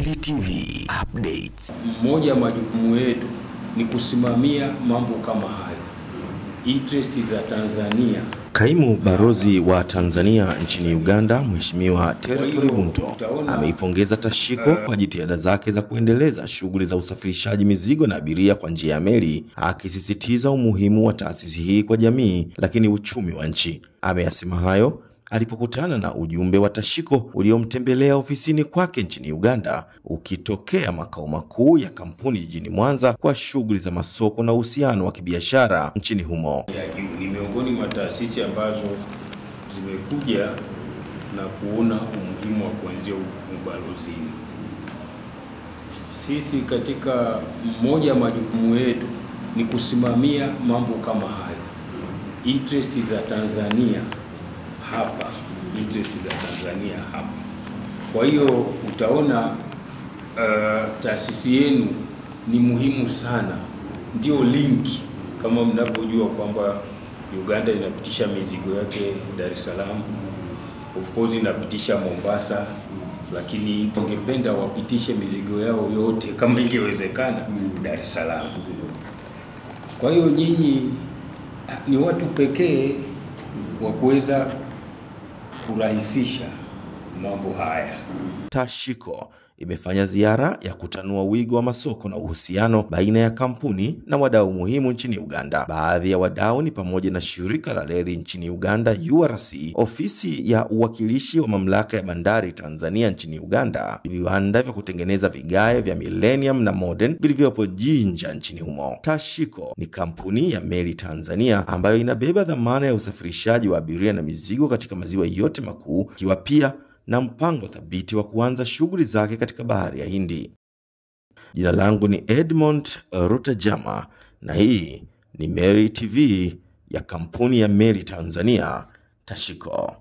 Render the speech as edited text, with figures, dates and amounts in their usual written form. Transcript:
Meli TV updates. Mmoja wa majukumu yetu ni kusimamia mambo kama hayo, interest za Tanzania. Kaimu Balozi wa Tanzania nchini Uganda, Mheshimiwa Territory Bunto, ameipongeza Tashiko kwa jitihada zake za kuendeleza shughuli za usafirishaji mizigo na abiria kwa njia ya meli, akisisitiza umuhimu wa taasisi hii kwa jamii lakini uchumi wa nchi. Ameyasema hayo alipokutana na ujumbe wa Tashiko uliomtembelea ofisini kwake nchini Uganda, ukitokea makao makuu ya kampuni jijini Mwanza kwa shughuli za masoko na uhusiano wa kibiashara nchini humo. Ni miongoni mwa taasisi ambazo zimekuja na kuona umuhimu wa kuanzia ubalozini. Sisi katika mmoja wa majukumu yetu ni kusimamia mambo kama hayo, interest za Tanzania hapa, interest za Tanzania hapa. Kwa hiyo utaona taasisi yenu ni muhimu sana, ndio link. Kama mnavyojua kwamba Uganda inapitisha mizigo yake Dar es Salaam, of course inapitisha Mombasa, lakini tungependa wapitishe mizigo yao yote kama ingewezekana Dar es Salaam. Kwa hiyo nyinyi ni watu pekee wa kuweza kurahisisha mambo haya. Tashiko imefanya ziara ya kutanua wigo wa masoko na uhusiano baina ya kampuni na wadau muhimu nchini Uganda. Baadhi ya wadau ni pamoja na shirika la reli nchini Uganda URC, ofisi ya uwakilishi wa mamlaka ya bandari Tanzania nchini Uganda, viwanda vya kutengeneza vigae vya Millennium na Modern vilivyopo Jinja nchini humo. Tashiko ni kampuni ya meli Tanzania ambayo inabeba dhamana ya usafirishaji wa abiria na mizigo katika maziwa yote makuu, ikiwa pia na mpango thabiti wa kuanza shughuli zake katika bahari ya Hindi. Jina langu ni Edmond Rutajama na hii ni Meli TV ya kampuni ya Meli Tanzania Tashiko.